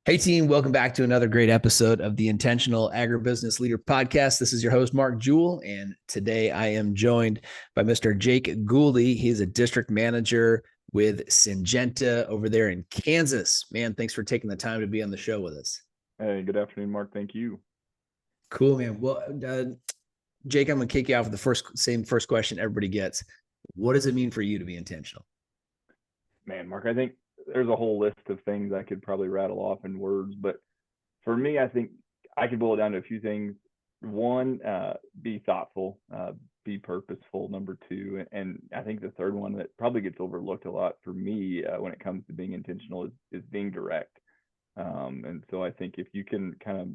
Hey team, welcome back to another great episode of the Intentional Agribusiness Leader podcast. This is your host, Mark Jewell, and today I am joined by Mr. Jake Gouldie. He's a district manager with Syngenta over there in Kansas. Man, thanks for taking the time to be on the show with us. Hey, good afternoon, Mark. Thank you. Cool, man. Well, Jake, I'm going to kick you off with the first question everybody gets. What does it mean for you to be intentional? Man, Mark, I think there's a whole list of things I could probably rattle off in words, but for me, I think I could boil it down to a few things. One, be thoughtful, be purposeful. Number two, and I think the third one that probably gets overlooked a lot for me when it comes to being intentional is being direct. And so I think if you can kind of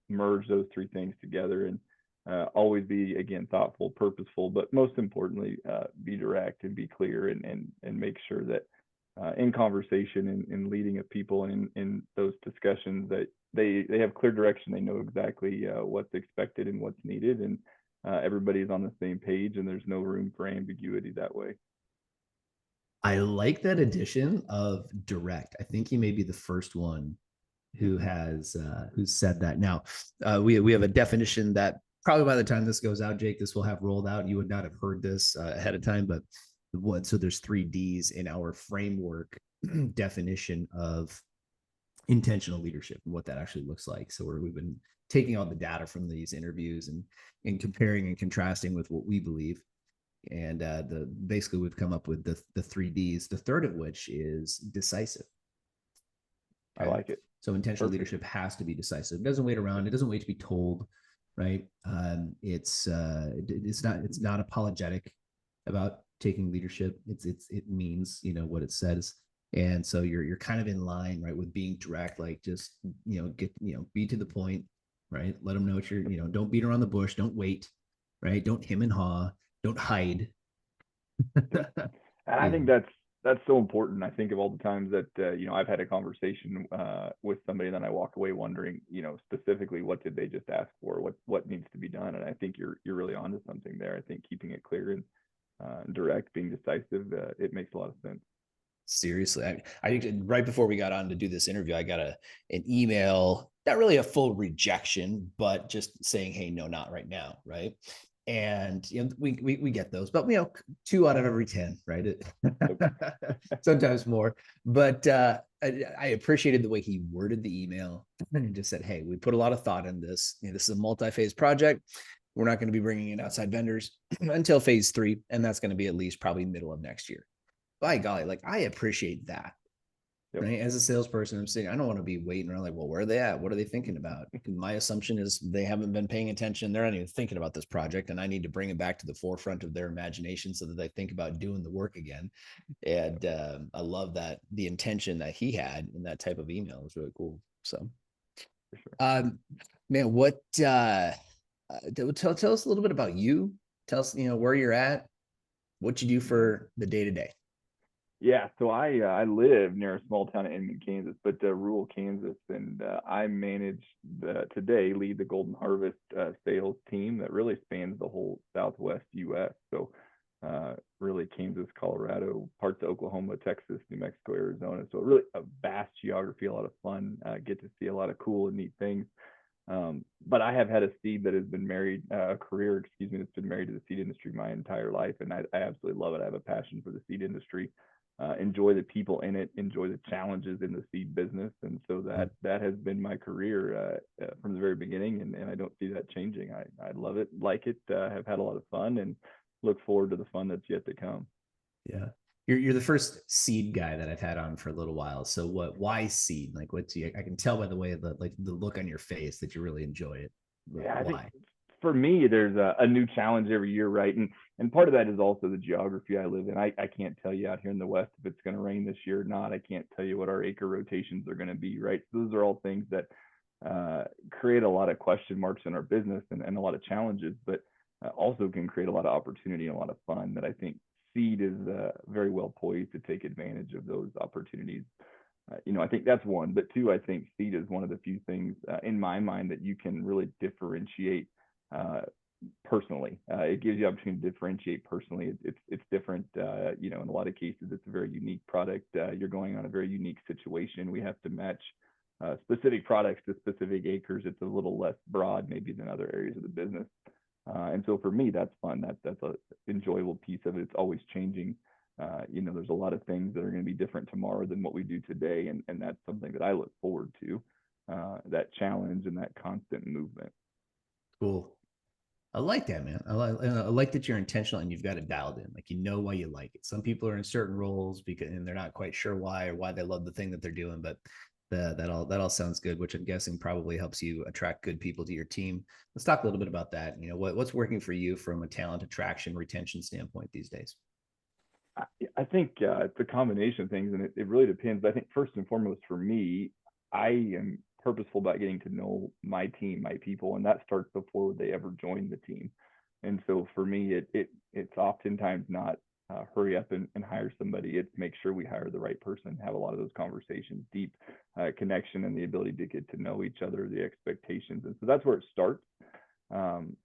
merge those three things together and always be, again, thoughtful, purposeful, but most importantly, be direct and be clear and make sure that in conversation and in leading of people in those discussions that they have clear direction. They know exactly what's expected and what's needed, and everybody's on the same page, and there's no room for ambiguity that way. I like that addition of direct. I think you may be the first one who said that. Now, we have a definition that probably by the time this goes out, Jake, this will have rolled out. You would not have heard this ahead of time, but what? So there's 3 Ds in our framework definition of intentional leadership and what that actually looks like. So we've been taking all the data from these interviews and comparing and contrasting with what we believe. And basically we've come up with the 3 Ds. The third of which is decisive. I Okay. like it. So intentional Perfect. leadership has to be decisive. It doesn't wait around. It doesn't wait to be told, right? It's not apologetic about taking leadership. It means what it says, and so you're kind of in line, right, with being direct. Like just be to the point, right? Let them know what you're. Don't beat around the bush. Don't wait, right? Don't hem and haw. Don't hide. Yep. And I Yeah. think that's so important. I think of all the times that I've had a conversation with somebody, and then I walk away wondering, specifically what did they just ask for, what needs to be done. And I think you're really onto something there. I think keeping it clear and direct, being decisive, it makes a lot of sense. Seriously, I right before we got on to do this interview, I got an email, not really a full rejection, but just saying, "Hey, no, not right now," right? And we get those, but 2 out of every 10, right? Yep. Sometimes more, but I appreciated the way he worded the email and just said, "Hey, we put a lot of thought in this. This is a multi-phase project. We're not going to be bringing in outside vendors until phase 3, and that's going to be at least probably middle of next year." By golly, like I appreciate that. Yep. Right. As a salesperson, I'm saying I don't want to be waiting around like, well, where are they at? What are they thinking about? My assumption is they haven't been paying attention. They're not even thinking about this project. And I need to bring it back to the forefront of their imagination so that they think about doing the work again. And I love that the intention that he had in that type of email was really cool. So, For sure. um, man, what tell us a little bit about you. Tell us, where you're at, what you do for the day to day. Yeah, so I live near a small town in Inman, Kansas, but rural Kansas, and I manage lead the Golden Harvest sales team that really spans the whole Southwest U.S. So really Kansas, Colorado, parts of Oklahoma, Texas, New Mexico, Arizona. So really a vast geography, a lot of fun. Get to see a lot of cool and neat things. But I have had a seed that has been married, a career, excuse me, that's been married to the seed industry my entire life, and I absolutely love it. I have a passion for the seed industry. Enjoy the people in it, enjoy the challenges in the seed business, and so that has been my career from the very beginning, and I don't see that changing. I love it, like it, have had a lot of fun, and look forward to the fun that's yet to come. Yeah. You're the first seed guy that I've had on for a little while. So why seed? Like I can tell by the way that like the look on your face that you really enjoy it. Yeah, I think Why? for me, there's a new challenge every year, right? And part of that is also the geography I live in. I can't tell you out here in the West if it's going to rain this year or not. I can't tell you what our acre rotations are going to be, right? So those are all things that create a lot of question marks in our business and a lot of challenges, but also can create a lot of opportunity and a lot of fun that I think seed is very well poised to take advantage of those opportunities. I think that's one, but two, I think seed is one of the few things in my mind that you can really differentiate uh, personally. It gives you the opportunity to differentiate personally. It's different. In a lot of cases, it's a very unique product. You're going on a very unique situation. We have to match specific products to specific acres, it's a little less broad maybe than other areas of the business. And so for me, that's fun. That's a enjoyable piece of it. It's always changing. There's a lot of things that are going to be different tomorrow than what we do today, and that's something that I look forward to. That challenge and that constant movement. Cool. I like that, man. I like that you're intentional and you've got it dialed in. Like, you know why you like it. Some people are in certain roles because and they're not quite sure why or why they love the thing that they're doing, but that all sounds good, which I'm guessing probably helps you attract good people to your team. Let's talk a little bit about that. What's working for you from a talent attraction retention standpoint these days? I think it's a combination of things, and it really depends. But I think first and foremost for me, I am purposeful about getting to know my team, my people, and that starts before they ever join the team. And so for me, it's oftentimes not hurry up and hire somebody. It's make sure we hire the right person, have a lot of those conversations, deep connection, and the ability to get to know each other, the expectations, and so that's where it starts. And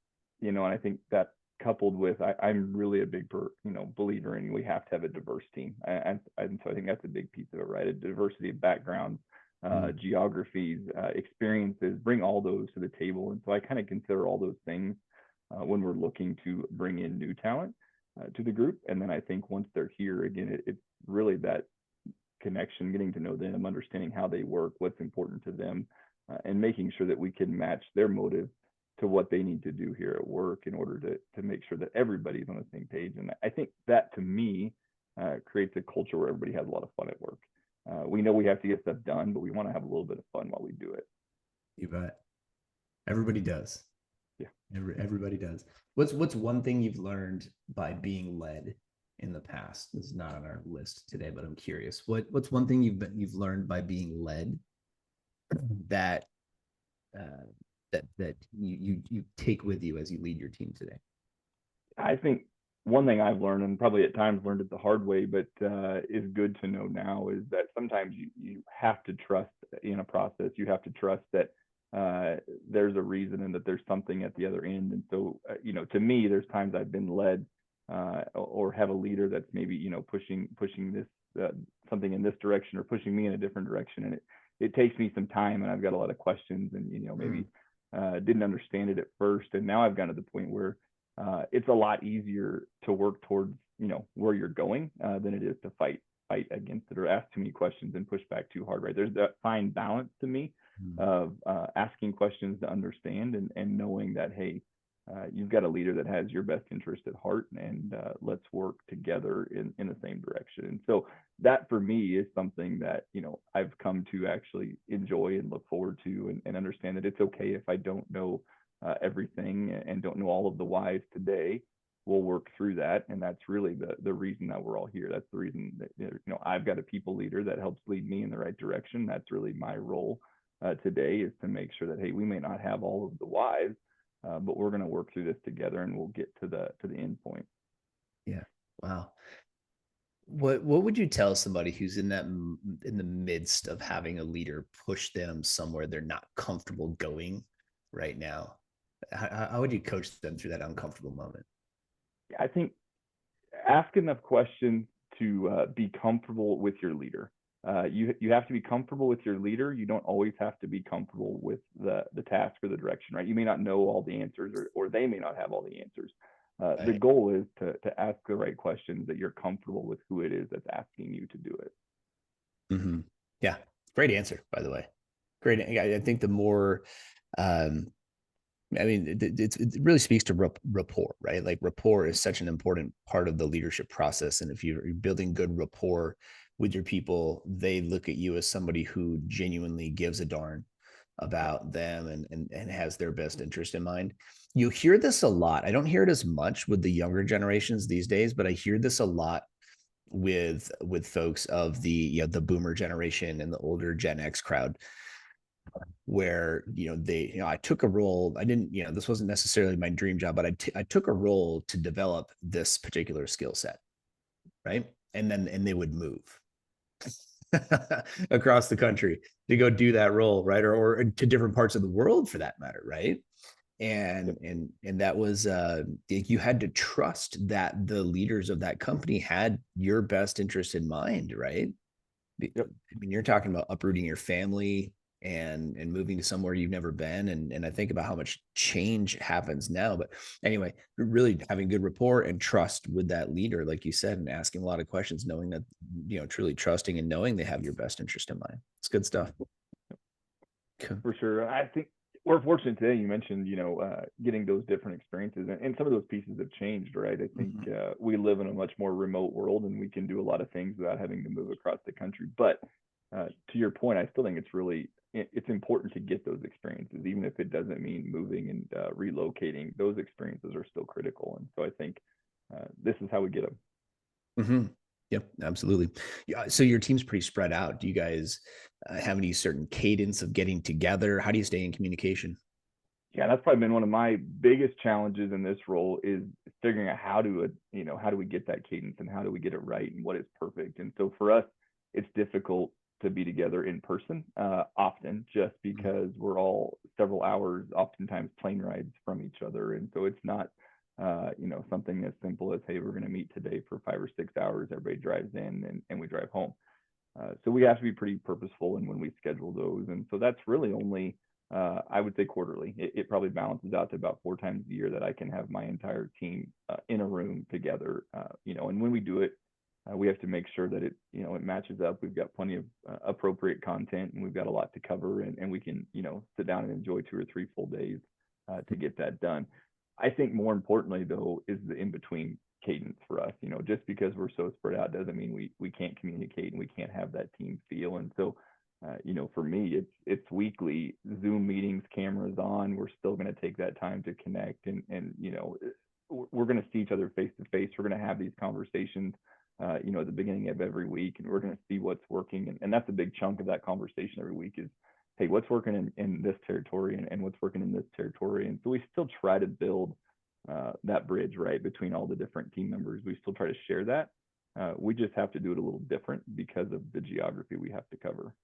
I think that coupled with I'm really a big believer in we have to have a diverse team, and so I think that's a big piece of it, right? A diversity of backgrounds, geographies, experiences, bring all those to the table. And so I kind of consider all those things when we're looking to bring in new talent to the group. And then I think once they're here, again, it's really that connection, getting to know them, understanding how they work, what's important to them, and making sure that we can match their motive to what they need to do here at work in order to make sure that everybody's on the same page. And I think that to me creates a culture where everybody has a lot of fun at work. We know we have to get stuff done, but we want to have a little bit of fun while we do it. You bet. Everybody does. Yeah. Everybody does. What's one thing you've learned by being led in the past? This is not on our list today, but I'm curious. What's one thing you've learned by being led that that you take with you as you lead your team today? I think one thing I've learned, and probably at times learned it the hard way, but is good to know now, is that sometimes you have to trust in a process. You have to trust that there's a reason and that there's something at the other end. And so, to me, there's times I've been led or have a leader that's maybe, pushing this something in this direction or pushing me in a different direction. And it takes me some time, and I've got a lot of questions, and, maybe didn't understand it at first. And now I've gotten to the point where it's a lot easier to work towards, where you're going than it is to fight against it or ask too many questions and push back too hard, right? There's that fine balance to me of asking questions to understand and knowing that, hey, you've got a leader that has your best interest at heart, and let's work together in the same direction. And so that for me is something that, I've come to actually enjoy and look forward to, and understand that it's okay if I don't know everything and don't know all of the whys today. We'll work through that. And that's really the reason that we're all here. That's the reason that, I've got a people leader that helps lead me in the right direction. That's really my role today, is to make sure that, hey, we may not have all of the whys, but we're going to work through this together, and we'll get to the end point. Yeah. Wow. What would you tell somebody who's in the midst of having a leader push them somewhere they're not comfortable going right now? How would you coach them through that uncomfortable moment? I think ask enough questions to be comfortable with your leader. You have to be comfortable with your leader. You don't always have to be comfortable with the task or the direction, right? You may not know all the answers, or they may not have all the answers. Right. The goal is to ask the right questions, that you're comfortable with who it is that's asking you to do it. Mm-hmm. Yeah. Great answer, by the way. Great. I think the more, it really speaks to rapport, right? Like, rapport is such an important part of the leadership process. And if you're building good rapport with your people, they look at you as somebody who genuinely gives a darn about them and has their best interest in mind. You hear this a lot. I don't hear it as much with the younger generations these days, but I hear this a lot with folks of the boomer generation and the older Gen X crowd, where I took a role. I didn't, this wasn't necessarily my dream job, but I took a role to develop this particular skill set, right? And they would move across the country to go do that role, right? Or to different parts of the world for that matter, right? And that was you had to trust that the leaders of that company had your best interest in mind, right? Yep. I mean, you're talking about uprooting your family and moving to somewhere you've never been. And I think about how much change happens now. But anyway, really having good rapport and trust with that leader, like you said, and asking a lot of questions, knowing that, truly trusting and knowing they have your best interest in mind. It's good stuff. Okay. For sure. I think we're fortunate today. You mentioned, getting those different experiences, and some of those pieces have changed, right? I think we live in a much more remote world, and we can do a lot of things without having to move across the country. But to your point, I still think it's important to get those experiences, even if it doesn't mean moving and relocating. Those experiences are still critical, and so I think this is how we get them. Mm-hmm. Yep, absolutely. Yeah. So your team's pretty spread out. Do you guys have any certain cadence of getting together? How do you stay in communication? Yeah, that's probably been one of my biggest challenges in this role is figuring out how do we get that cadence and how do we get it right and what is perfect. And so for us, it's difficult to be together in person often just because we're all several hours, oftentimes plane rides from each other. And so it's not, something as simple as, hey, we're going to meet today for 5 or 6 hours. Everybody drives in and we drive home. So we have to be pretty purposeful in when we schedule those. And so that's really only, I would say quarterly. It probably balances out to about 4 times a year that I can have my entire team in a room together. And when we do it, we have to make sure that it matches up. We've got plenty of appropriate content, and we've got a lot to cover, and we can, sit down and enjoy 2 or 3 full days to get that done. I think more importantly, though, is the in between cadence for us. Just because we're so spread out doesn't mean we can't communicate and we can't have that team feel. And so, for me, it's weekly Zoom meetings, cameras on. We're still going to take that time to connect, and we're going to see each other face to face. We're going to have these conversations, at the beginning of every week, and we're going to see what's working. And that's a big chunk of that conversation every week is, hey, what's working in this territory and what's working in this territory. And so we still try to build that bridge, right, between all the different team members. We still try to share that. We just have to do it a little different because of the geography we have to cover.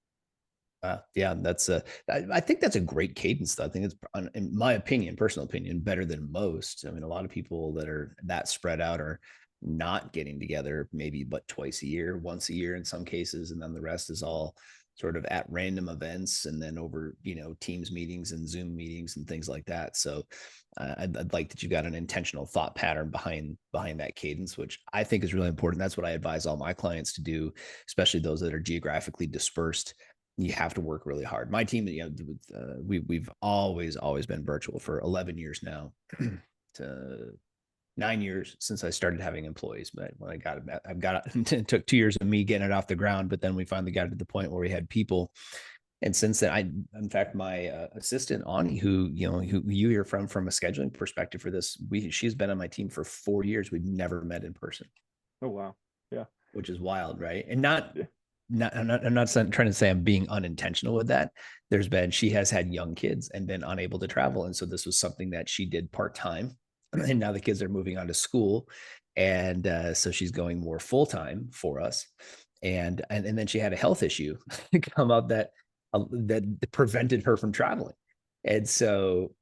Yeah, I think that's a great cadence, though. I think it's, in my opinion, personal opinion, better than most. I mean, a lot of people that are that spread out are not getting together maybe but twice a year, once a year in some cases, and then the rest is all sort of at random events and then over, Teams meetings and Zoom meetings and things like that. So I'd like that you've got an intentional thought pattern behind that cadence, which I think is really important. That's what I advise all my clients to do, especially those that are geographically dispersed. You have to work really hard. My team, we've always been virtual for 11 years now, to 9 years since I started having employees. But when it took 2 years of me getting it off the ground, but then we finally got to the point where we had people. And since then, in fact, my assistant Ani, who you hear from a scheduling perspective for this, she's been on my team for 4 years. We've never met in person. Oh wow, yeah, which is wild, right? And not yeah. I'm not trying to say I'm being unintentional with that. She has had young kids and been unable to travel. And so this was something that she did part-time. And now the kids are moving on to school. And so she's going more full-time for us. And then she had a health issue come up that prevented her from traveling. And so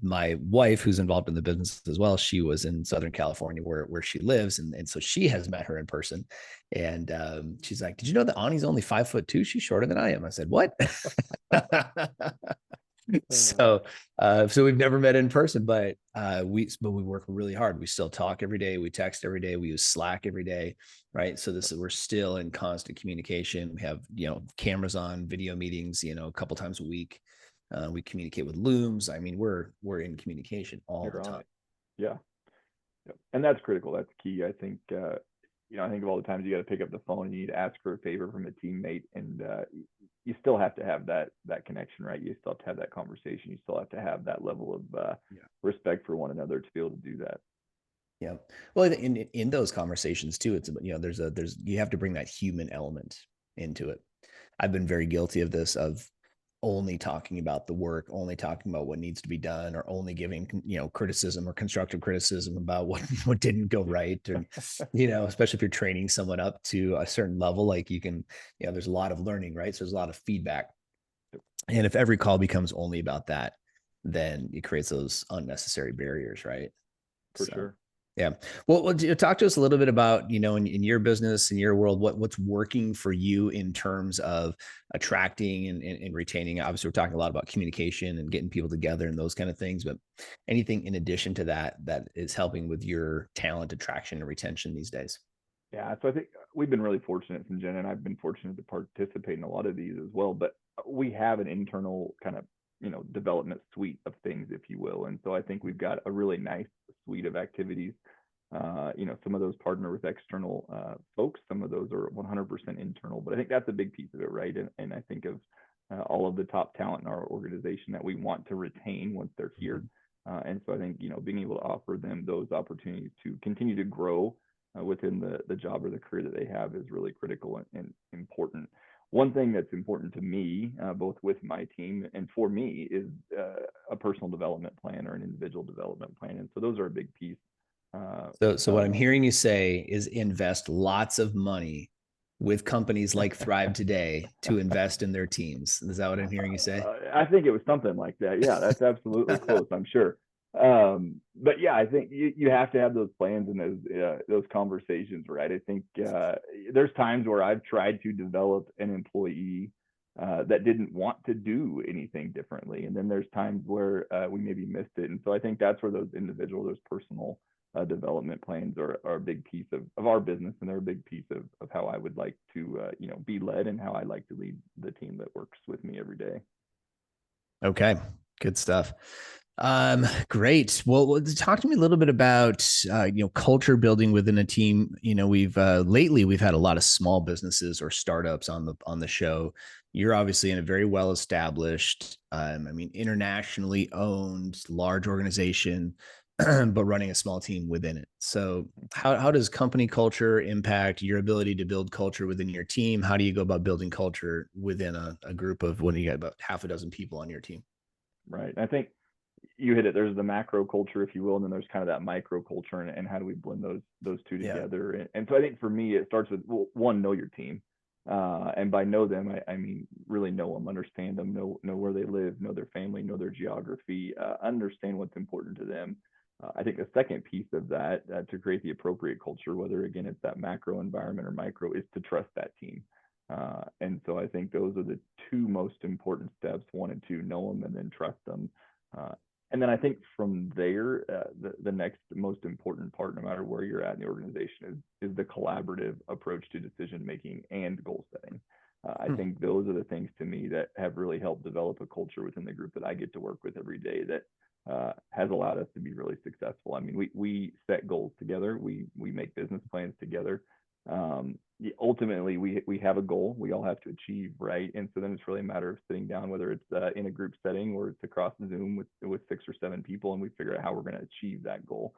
my wife, who's involved in the business as well, she was in Southern California where she lives. And so she has met her in person. And she's like, did you know that Ani's only 5'2"? She's shorter than I am. I said, what? So we've never met in person, but we work really hard. We still talk every day. We text every day. We use Slack every day. Right. So we're still in constant communication. We have, cameras on, video meetings, a couple times a week. We communicate with looms. I mean, we're in communication all the time. Yeah. Yep. And that's critical. That's key. I think, I think of all the times you got to pick up the phone and you need to ask for a favor from a teammate, and you still have to have that connection, right? You still have to have that conversation. You still have to have that level of respect for one another to be able to do that. Yeah. Well, in those conversations too, it's, you have to bring that human element into it. I've been very guilty of this, of only talking about the work, only talking about what needs to be done, or only giving, criticism or constructive criticism about what didn't go right. Or, especially if you're training someone up to a certain level, like you can, there's a lot of learning, right? So there's a lot of feedback. And if every call becomes only about that, then it creates those unnecessary barriers, right? For sure. Yeah. Well, talk to us a little bit about, in your business, in your world, what's working for you in terms of attracting and retaining. Obviously, we're talking a lot about communication and getting people together and those kind of things, but anything in addition to that that is helping with your talent attraction and retention these days? Yeah, so I think we've been really fortunate, from Jen, and I've been fortunate to participate in a lot of these as well. But we have an internal kind of development suite of things, if you will, and so I think we've got a really nice suite of activities. Some of those partner with external folks, some of those are 100% internal, but I think that's a big piece of it, right? And I think of all of the top talent in our organization that we want to retain once they're here. And so I think, being able to offer them those opportunities to continue to grow within the job or the career that they have is really critical and important. One thing that's important to me, both with my team and for me, is a personal development plan or an individual development plan. And so those are a big piece. So what I'm hearing you say is invest lots of money with companies like Thrive Today to invest in their teams. Is that what I'm hearing you say? I think it was something like that. Yeah, that's absolutely close, I'm sure. But yeah, I think you have to have those plans and those conversations, right? I think there's times where I've tried to develop an employee that didn't want to do anything differently, and then there's times where we maybe missed it. And so I think that's where those individual, those personal development plans are a big piece of our business, and they're a big piece of how I would like to be led and how I like to lead the team that works with me every day. Okay, good stuff. Great. Well, talk to me a little bit about culture building within a team. We've lately we've had a lot of small businesses or startups on the show. You're obviously in a very well established, internationally owned, large organization, but running a small team within it. So, how does company culture impact your ability to build culture within your team? How do you go about building culture within a group of when you got about half a dozen people on your team? Right. I think you hit it. There's the macro culture, if you will, and then there's kind of that micro culture, and how do we blend those two Yeah. together? And so I think for me, it starts with, well, one, know your team, and by know them, I mean really know them, understand them, know where they live, know their family, know their geography, understand what's important to them. I think the second piece of that, to create the appropriate culture, whether again it's that macro environment or micro, is to trust that team. And so I think those are the two most important steps: one and two, know them and then trust them. Uh, and then I think from there, the next most important part, no matter where you're at in the organization, is the collaborative approach to decision making and goal setting. I think those are the things to me that have really helped develop a culture within the group that I get to work with every day that has allowed us to be really successful. I mean, we set goals together, we make business plans together. Ultimately, we have a goal we all have to achieve, right? And so then it's really a matter of sitting down, whether it's in a group setting or it's across Zoom with 6 or 7 people, and we figure out how we're going to achieve that goal.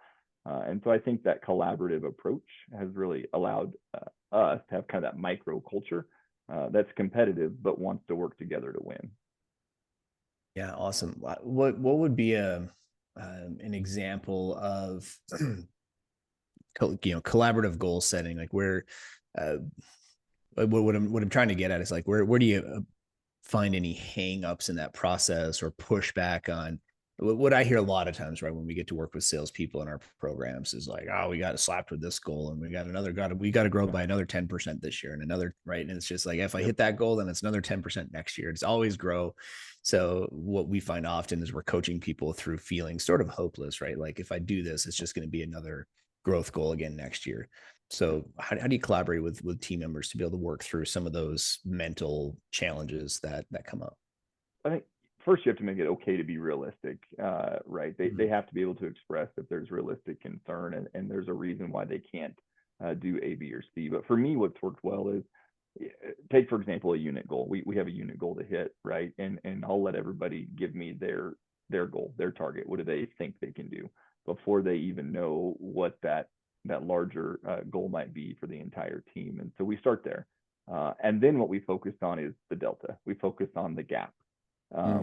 And so I think that collaborative approach has really allowed us to have kind of that micro culture that's competitive but wants to work together to win. Yeah, awesome. What would be an example of collaborative goal setting, like where uh, what I'm trying to get at is like where do you find any hang-ups in that process or pushback on what I hear a lot of times, right? When we get to work with salespeople in our programs is like, oh, we got slapped with this goal and we got to grow by another 10% this year and another, right. And it's just like, if I hit that goal, then it's another 10% next year. It's always grow. So what we find often is we're coaching people through feeling sort of hopeless, right? Like if I do this, it's just going to be another growth goal again next year. So how do you collaborate with team members to be able to work through some of those mental challenges that come up? I think first you have to make it okay to be realistic, right? They have to be able to express if there's realistic concern, and there's a reason why they can't do A, B, or C. But for me, what's worked well is take, for example, a unit goal. We have a unit goal to hit, right? And I'll let everybody give me their goal, their target. What do they think they can do before they even know what that larger goal might be for the entire team? And so we start there. And then what we focus on is the delta. We focus on the gap.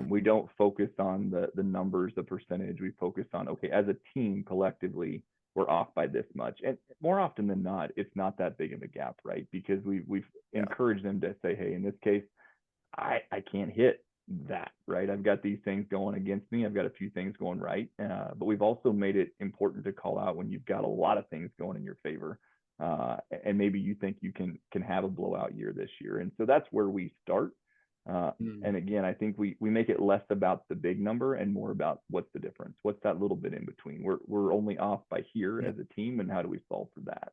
We don't focus on the numbers, the percentage. We focus on, okay, as a team collectively, we're off by this much. And more often than not, it's not that big of a gap, right? Because we've encouraged them to say, hey, in this case, I can't hit that, right? I've got these things going against me. I've got a few things going right. But we've also made it important to call out when you've got a lot of things going in your favor. And maybe you think you can have a blowout year this year. And so that's where we start. And again, I think we make it less about the big number and more about what's the difference. What's that little bit in between? We're only off by here Yeah. as a team, and how do we solve for that?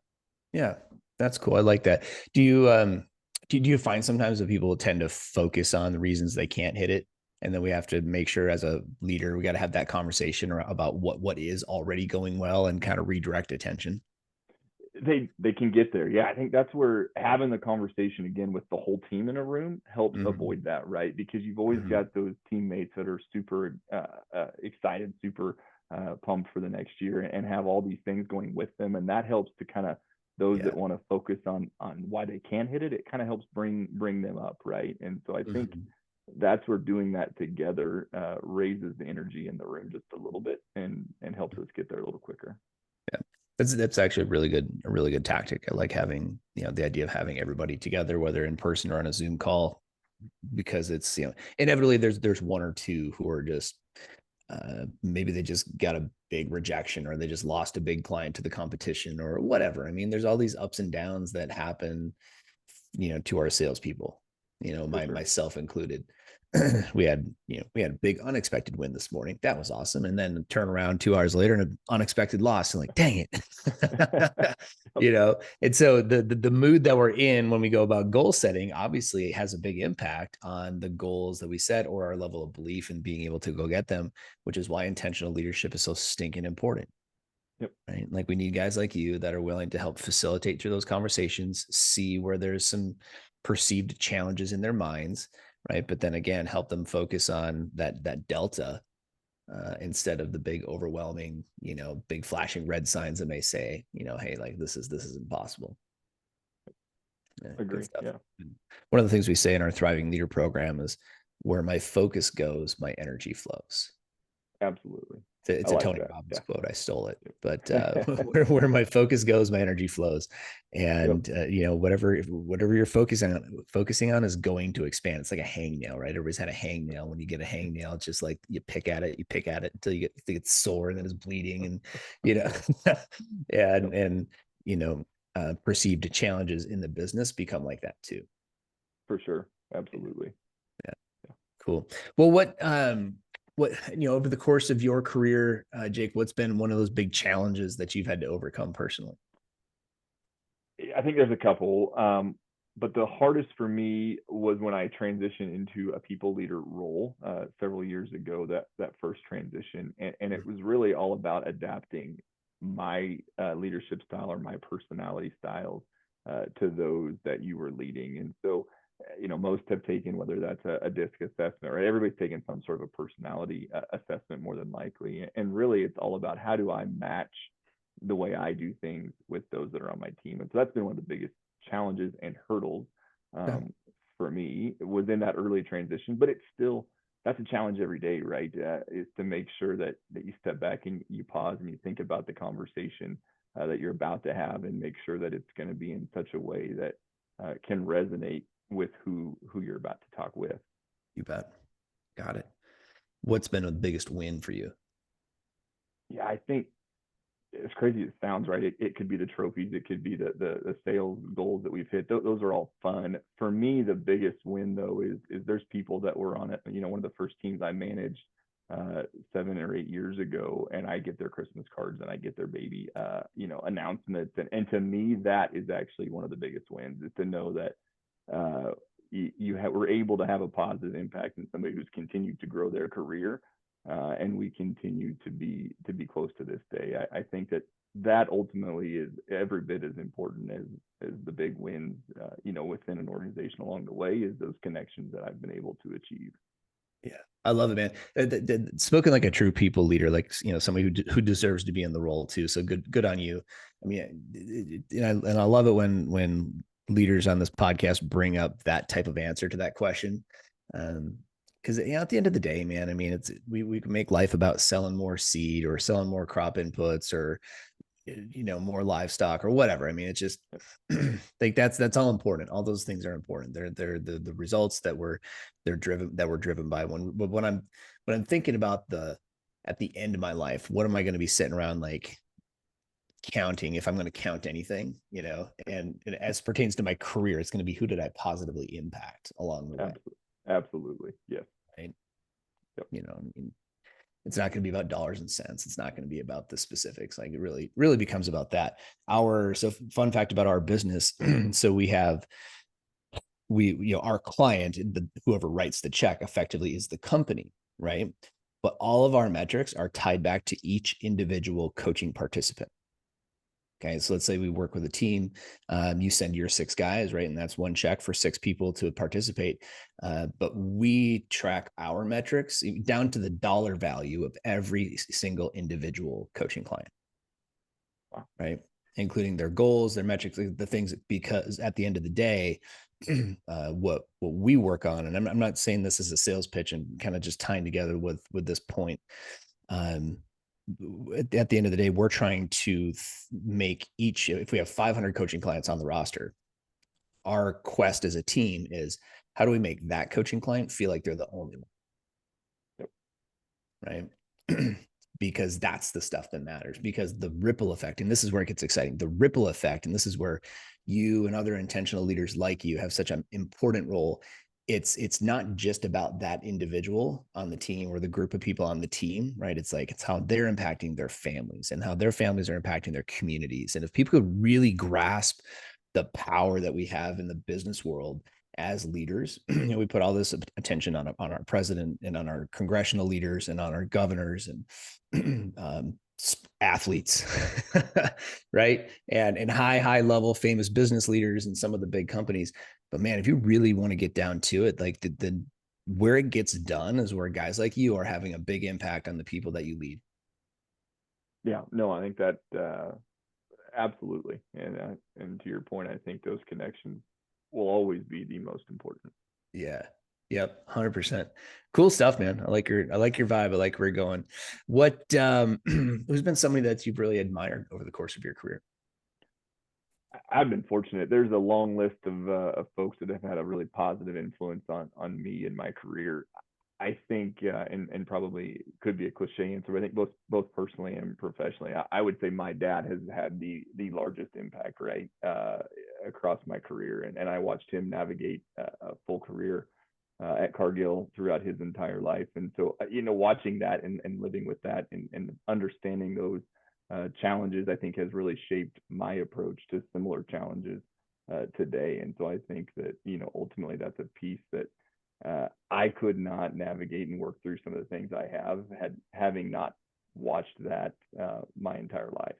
Yeah, that's cool. I like that. Do you find sometimes that people tend to focus on the reasons they can't hit it, and then we have to make sure as a leader we got to have that conversation about what is already going well and kind of redirect attention. They can get there. Yeah, I think that's where having the conversation again with the whole team in a room helps Mm-hmm. avoid that, right? Because you've always Mm-hmm. got those teammates that are super excited, super pumped for the next year, and have all these things going with them, and that helps to kind of those Yeah. that want to focus on why they can hit it. It kind of helps bring them up, right? And so I think Mm-hmm. that's where doing that together raises the energy in the room just a little bit and helps us get there a little quicker. Yeah. That's actually a really good tactic. I like having, the idea of having everybody together, whether in person or on a Zoom call, because it's, inevitably there's one or two who are just maybe they just got a big rejection or they just lost a big client to the competition or whatever. I mean, there's all these ups and downs that happen, to our salespeople, For sure. myself included. we had a big unexpected win this morning. That was awesome. And then turn around 2 hours later and an unexpected loss. And like, dang it. And so the mood that we're in when we go about goal setting, obviously it has a big impact on the goals that we set or our level of belief in being able to go get them, which is why intentional leadership is so stinking important. Yep. Right. Like we need guys like you that are willing to help facilitate through those conversations, see where there's some perceived challenges in their minds, right? But then again, help them focus on that delta instead of the big overwhelming, big flashing red signs that may say, hey, like this is impossible. Yeah, good Agree. stuff. Yeah. One of the things we say in our Thriving Leader program is where my focus goes, my energy flows. Absolutely. It's I a like Tony that. Robbins Yeah. quote. I stole it, but Yep. where my focus goes, my energy flows, Yep. and whatever you're focusing on is going to expand. It's like a hangnail, right? Everybody's had a hangnail. When you get a hangnail, it's just like you pick at it until you think it's sore and then it's bleeding, and you know, yeah, Yep. and perceived challenges in the business become like that too. For sure. Absolutely. Yeah. Cool. Well, what over the course of your career, Jake, what's been one of those big challenges that you've had to overcome personally? I think there's a couple. But the hardest for me was when I transitioned into a people leader role several years ago. That first transition, and it was really all about adapting my leadership style or my personality styles to those that you were leading. And so, most have taken whether that's a DISC assessment, or everybody's taken some sort of a personality assessment more than likely. And really, it's all about how do I match the way I do things with those that are on my team. And so that's been one of the biggest challenges and hurdles Okay. for me within that early transition. But it's still that's a challenge every day, right? Is to make sure that you step back and you pause and you think about the conversation that you're about to have, and make sure that it's going to be in such a way that can resonate with who you're about to talk with. You bet. Got it. What's been the biggest win for you? Yeah, I think as crazy as it sounds, right? It could be the trophies, it could be the sales goals that we've hit. Those are all fun. For me, the biggest win though is there's people that were on it. One of the first teams I managed 7 or 8 years ago, and I get their Christmas cards and I get their baby announcements, and to me that is actually one of the biggest wins, is to know that we're able to have a positive impact in somebody who's continued to grow their career, and we continue to be close to this day. I think that ultimately is every bit as important as the big wins, within an organization along the way, is those connections that I've been able to achieve. Yeah, I love it, man. Spoken like a true people leader, like somebody who deserves to be in the role too. So good on you. I mean, and I love it when leaders on this podcast bring up that type of answer to that question. Because at the end of the day, man, I mean, we can make life about selling more seed or selling more crop inputs, or more livestock or whatever. I mean, it's just like that's all important. All those things are important. They're the results that we're driven by. When I'm thinking about at the end of my life, what am I going to be sitting around like counting, if I'm going to count anything, and as pertains to my career, it's going to be, who did I positively impact along the way? Absolutely. Yes. Right. Yep. I mean, it's not going to be about dollars and cents. It's not going to be about the specifics. Like it really becomes about that. So fun fact about our business. So our client, whoever writes the check effectively is the company, right? But all of our metrics are tied back to each individual coaching participant. Okay, so let's say we work with a team. You send your 6 guys, right? And that's one check for 6 people to participate. But we track our metrics down to the dollar value of every single individual coaching client. Wow. Right? Including their goals, their metrics, the things, because at the end of the day, what we work on, and I'm not saying this as a sales pitch and kind of just tying together with this point. At the end of the day, we're trying to make if we have 500 coaching clients on the roster, our quest as a team is, how do we make that coaching client feel like they're the only one? Yep. Right. Because that's the stuff that matters, because the ripple effect, and this is where it gets exciting, the ripple effect, and this is where you and other intentional leaders like you have such an important role. It's not just about that individual on the team or the group of people on the team, right? It's how they're impacting their families and how their families are impacting their communities. And if people could really grasp the power that we have in the business world as leaders, we put all this attention on our president and on our congressional leaders and on our governors and athletes, right? And high level famous business leaders and some of the big companies. But man, if you really want to get down to it, like the where it gets done is where guys like you are having a big impact on the people that you lead. Yeah, no, I think that absolutely, and to your point, I think those connections will always be the most important. Yeah. Yep. 100%. Cool stuff, man. I like your vibe. I like where you're going. Who's been somebody that you've really admired over the course of your career? I've been fortunate. There's a long list of folks that have had a really positive influence on me in my career. I think, and probably could be a cliche answer, but I think both personally and professionally, I would say my dad has had the largest impact, right, across my career, and I watched him navigate a full career at Cargill throughout his entire life, and so watching that and living with that and understanding those challenges, I think has really shaped my approach to similar challenges today, and so I think that ultimately that's a piece that I could not navigate and work through some of the things I having not watched that my entire life.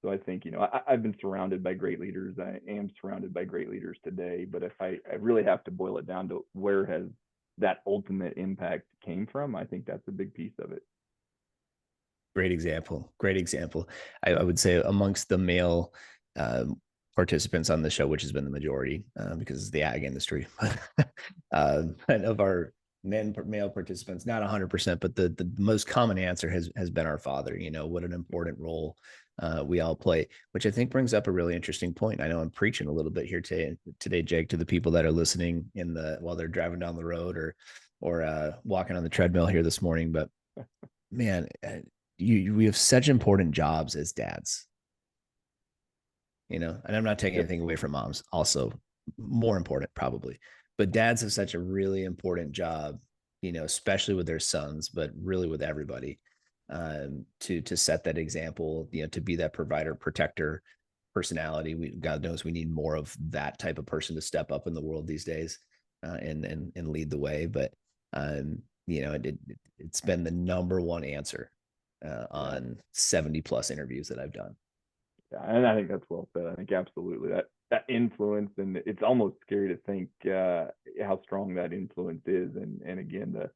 So I think I've been surrounded by great leaders. I am surrounded by great leaders today. But if I really have to boil it down to where has that ultimate impact came from, I think that's a big piece of it. Great example. Great example. I would say amongst the male participants on the show, which has been the majority because it's the ag industry, and of our male participants, not 100%, but the most common answer has been our father. What an important role we all play, which I think brings up a really interesting point. I know I'm preaching a little bit here today, Jake, to the people that are listening while they're driving down the road or walking on the treadmill here this morning. But man, we have such important jobs as dads, and I'm not taking Yep. anything away from moms, also more important probably, but dads have such a really important job, especially with their sons, but really with everybody, to set that example, to be that provider, protector personality. God knows we need more of that type of person to step up in the world these days, and lead the way. But it's been the number one answer on 70 plus interviews that I've done. Yeah, and I think that's well said. I think absolutely that influence, and it's almost scary to think how strong that influence is, and again the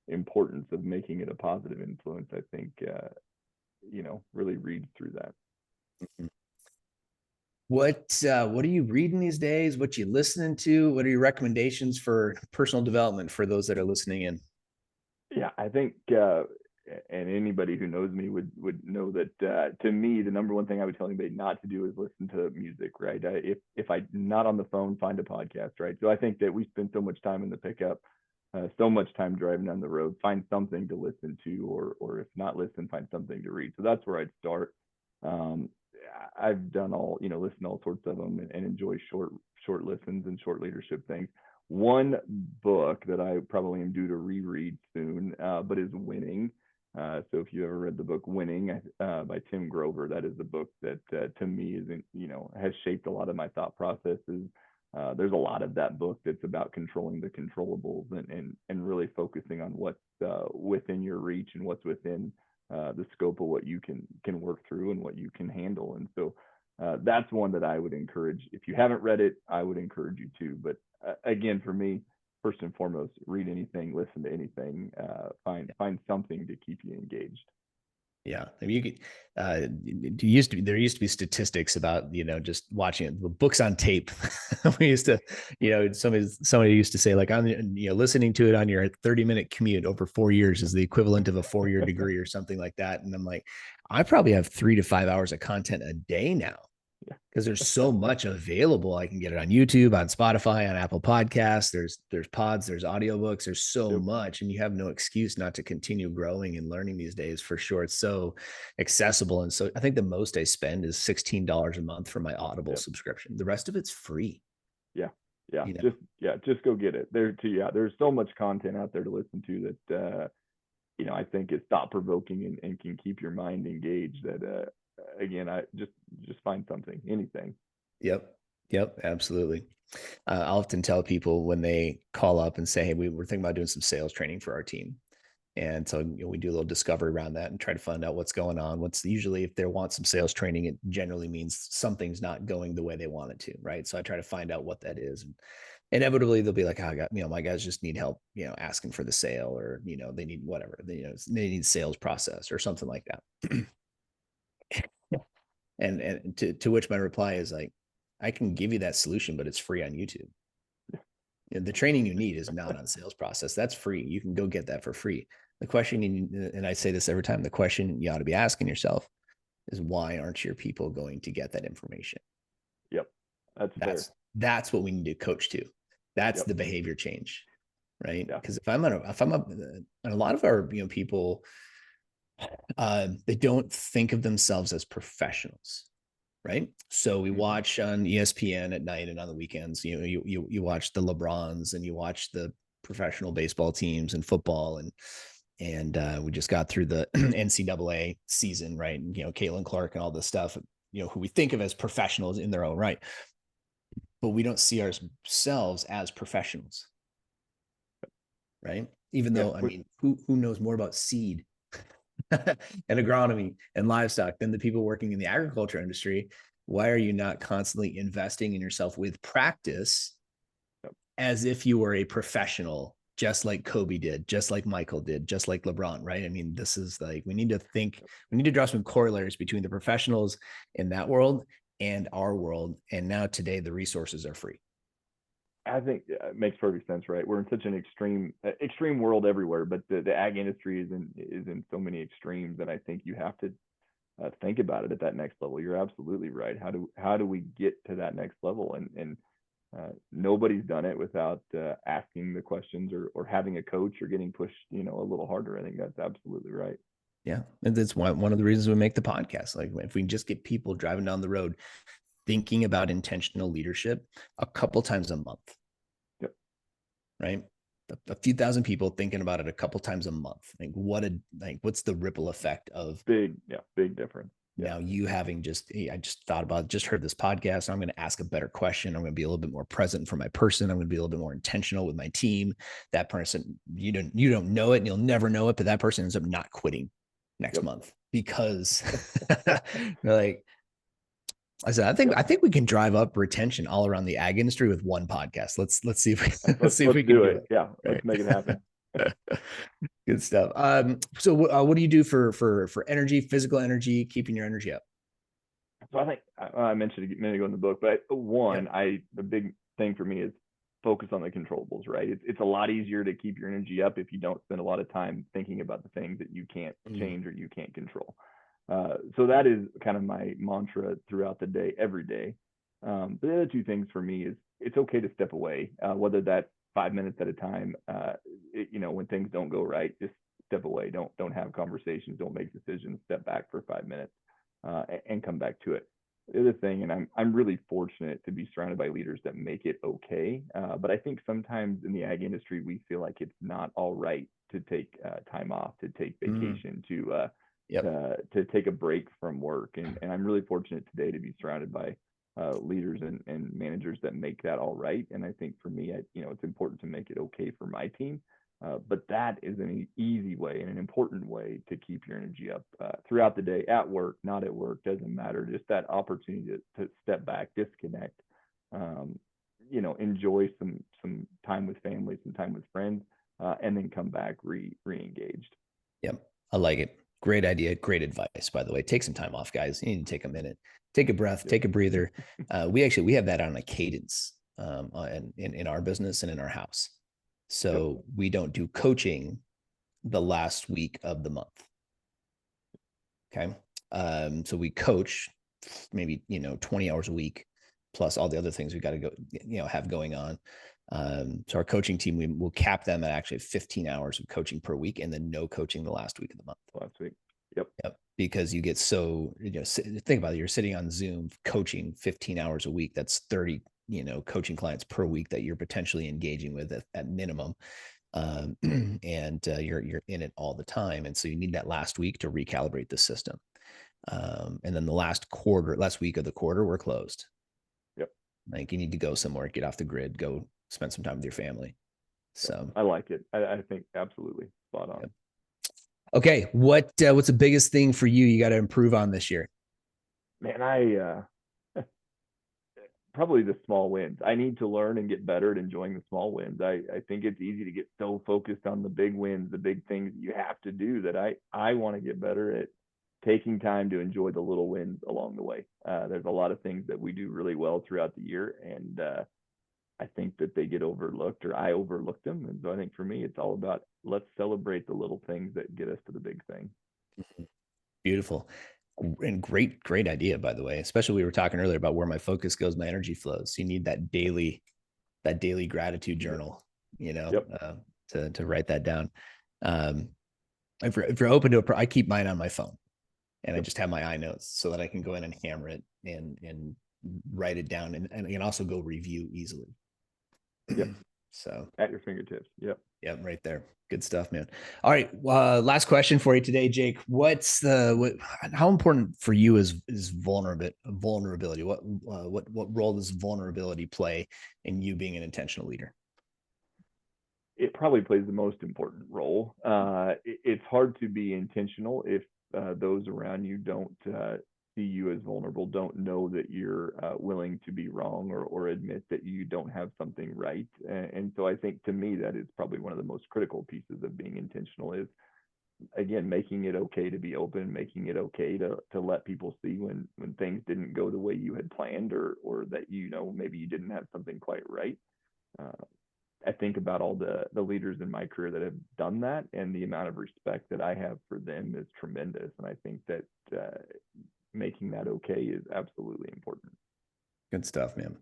importance of making it a positive influence. I think really reads through that. Mm-hmm. What are you reading these days? What you listening to? What are your recommendations for personal development for those that are listening in? Yeah, I think and anybody who knows me would know that to me, the number one thing I would tell anybody not to do is listen to music, right? If I'm not on the phone, find a podcast, right? So I think that we spend so much time in the pickup, so much time driving down the road, find something to listen to, or if not listen, find something to read. So that's where I'd start. Um, I've done all, listen to all sorts of them, and enjoy short listens and short leadership things. One book that I probably am due to reread soon, but is Winning. So if you ever read the book Winning by Tim Grover, that is the book that to me isn't, has shaped a lot of my thought processes. There's a lot of that book that's about controlling the controllables, and really focusing on what's within your reach and what's within the scope of what you can work through and what you can handle. And so that's one that I would encourage. If you haven't read it, I would encourage you to. But again, for me, first and foremost, read anything, listen to anything, find something to keep you engaged. Yeah. I mean, you could, there used to be statistics about, just watching it, the books on tape. We used to, somebody used to say, like, listening to it on your 30-minute commute over 4 years is the equivalent of a 4-year degree or something like that. And I'm like, I probably have 3 to 5 hours of content a day now, because there's so much available. I can get it on YouTube, on Spotify, on Apple Podcasts. There's pods, there's audiobooks, there's so much, and you have no excuse not to continue growing and learning these days, for sure. It's so accessible. And so I think the most I spend is $16 a month for my Audible subscription. The rest of it's free. Yeah. Just go get it. There's so much content out there to listen to that I think is thought provoking and can keep your mind engaged. That again, I just find something, anything. Yep, absolutely. I often tell people when they call up and say, hey, we're thinking about doing some sales training for our team. And so we do a little discovery around that and try to find out what's going on. Usually if they want some sales training, it generally means something's not going the way they want it to, right? So I try to find out what that is. And inevitably they'll be like, oh, my guys just need help, asking for the sale, or, they need whatever, they need sales process or something like that. And to which my reply is like, I can give you that solution, but it's free on YouTube. The training you need is not on sales process. That's free. You can go get that for free. The question, and I say this every time, the question you ought to be asking yourself is, why aren't your people going to get that information? Yep. That's what we need to coach to. That's the behavior change, right? Because if I'm and a lot of our people, they don't think of themselves as professionals, right? So we watch on ESPN at night and on the weekends, you watch the LeBrons, and you watch the professional baseball teams and football, and we just got through the NCAA season, right? And, Caitlin Clark and all this stuff, who we think of as professionals in their own right, but we don't see ourselves as professionals, right? Even though, I mean, who knows more about seed and agronomy and livestock than the people working in the agriculture industry? Why are you not constantly investing in yourself with practice as if you were a professional, just like Kobe did, just like Michael did, just like LeBron, right? I mean, this is like, we need to draw some corollaries between the professionals in that world and our world. And now today, the resources are free. I think it makes perfect sense, right? We're in such an extreme world everywhere, but the ag industry is in so many extremes that I think you have to think about it at that next level. You're absolutely right. How do we get to that next level? And nobody's done it without asking the questions, or having a coach, or getting pushed, a little harder. I think that's absolutely right. Yeah, and that's one of the reasons we make the podcast. Like, if we can just get people driving down the road thinking about intentional leadership a couple times a month. Yep. Right. A few thousand people thinking about it a couple times a month. What's the ripple effect of big difference. Now you having I just heard this podcast. I'm going to ask a better question. I'm going to be a little bit more present for my person. I'm going to be a little bit more intentional with my team. That person, you don't know it and you'll never know it, but that person ends up not quitting next month because like, I said, I think we can drive up retention all around the ag industry with one podcast. Let's see if we can do it. Yeah, let's make it happen. Good stuff. So what do you do for energy, physical energy, keeping your energy up? So I think I mentioned a minute ago in the book, but the big thing for me is focus on the controllables, right? It's a lot easier to keep your energy up if you don't spend a lot of time thinking about the things that you can't change or you can't control. So that is kind of my mantra throughout the day, every day. The other two things for me is it's okay to step away, whether that's 5 minutes at a time. When things don't go right, just step away. Don't have conversations. Don't make decisions. Step back for 5 minutes and come back to it. The other thing, and I'm really fortunate to be surrounded by leaders that make it okay. But I think sometimes in the ag industry, we feel like it's not all right to take time off, to take vacation, to take a break from work. And I'm really fortunate today to be surrounded by leaders and managers that make that all right. And I think for me, it's important to make it okay for my team. But that is an easy way and an important way to keep your energy up throughout the day, at work, not at work, doesn't matter. Just that opportunity to step back, disconnect, enjoy some time with family, some time with friends, and then come back re-engaged. Yep. I like it. Great idea. Great advice, by the way. Take some time off, guys. You need to take a minute, take a breath, take a breather. We have that on a cadence in our business and in our house. So we don't do coaching the last week of the month. Okay. So we coach maybe, 20 hours a week, plus all the other things we got to go, have going on. So our coaching team, we will cap them at actually 15 hours of coaching per week, and then no coaching the last week of the month. Last week. Yep. Because you get so, think about it. You're sitting on Zoom coaching 15 hours a week. That's 30, coaching clients per week that you're potentially engaging with at minimum. And you're in it all the time. And so you need that last week to recalibrate the system. And then the last week of the quarter, we're closed. Yep. Like you need to go somewhere, get off the grid, go spend some time with your family. So I like it. I think absolutely spot on. Yep. Okay. What's the biggest thing for you? You got to improve on this year? Man, probably the small wins. I need to learn and get better at enjoying the small wins. I think it's easy to get so focused on the big wins, the big things you have to do, that I want to get better at taking time to enjoy the little wins along the way. There's a lot of things that we do really well throughout the year, and I think that they get overlooked, or I overlooked them. And so I think for me, it's all about let's celebrate the little things that get us to the big thing. Beautiful. And great idea, by the way. Especially, we were talking earlier about where my focus goes, my energy flows. So you need that daily gratitude journal, to write that down. If you're open to it, I keep mine on my phone, and I just have my iNotes so that I can go in and hammer it and write it down, and I can also go review easily. Yep. So at your fingertips. Yep. Yep. Right there. Good stuff, man. All right. Last question for you today, Jake. How important for you is vulnerability? What role does vulnerability play in you being an intentional leader? It probably plays the most important role. It's hard to be intentional if those around you don't see you as vulnerable, don't know that you're willing to be wrong, or admit that you don't have something right. And so I think, to me, that is probably one of the most critical pieces of being intentional, is, again, making it okay to be open, making it okay to let people see when things didn't go the way you had planned, or that, maybe you didn't have something quite right. I think about all the leaders in my career that have done that, and the amount of respect that I have for them is tremendous. And I think that making that okay is absolutely important. Good stuff, man.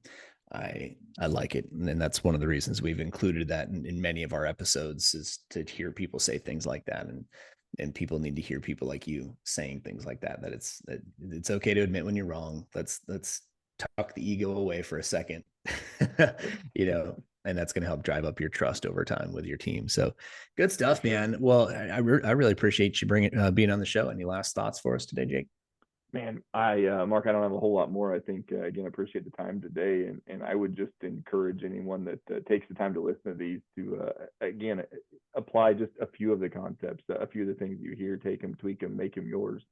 I like it. And that's one of the reasons we've included that in many of our episodes, is to hear people say things like that. And people need to hear people like you saying things like that it's okay to admit when you're wrong. Let's tuck the ego away for a second, and that's going to help drive up your trust over time with your team. So good stuff, man. Well, I really appreciate you being on the show. Any last thoughts for us today, Jake? Man, Mark, I don't have a whole lot more. I think, again, I appreciate the time today, and I would just encourage anyone that takes the time to listen to these to, again, apply just a few of the concepts, a few of the things you hear, take them, tweak them, make them yours.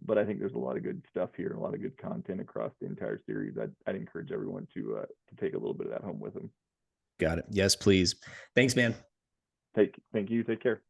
But I think there's a lot of good stuff here, and a lot of good content across the entire series. I'd encourage everyone to take a little bit of that home with them. Got it. Yes, please. Thanks, man. Thank you. Take care.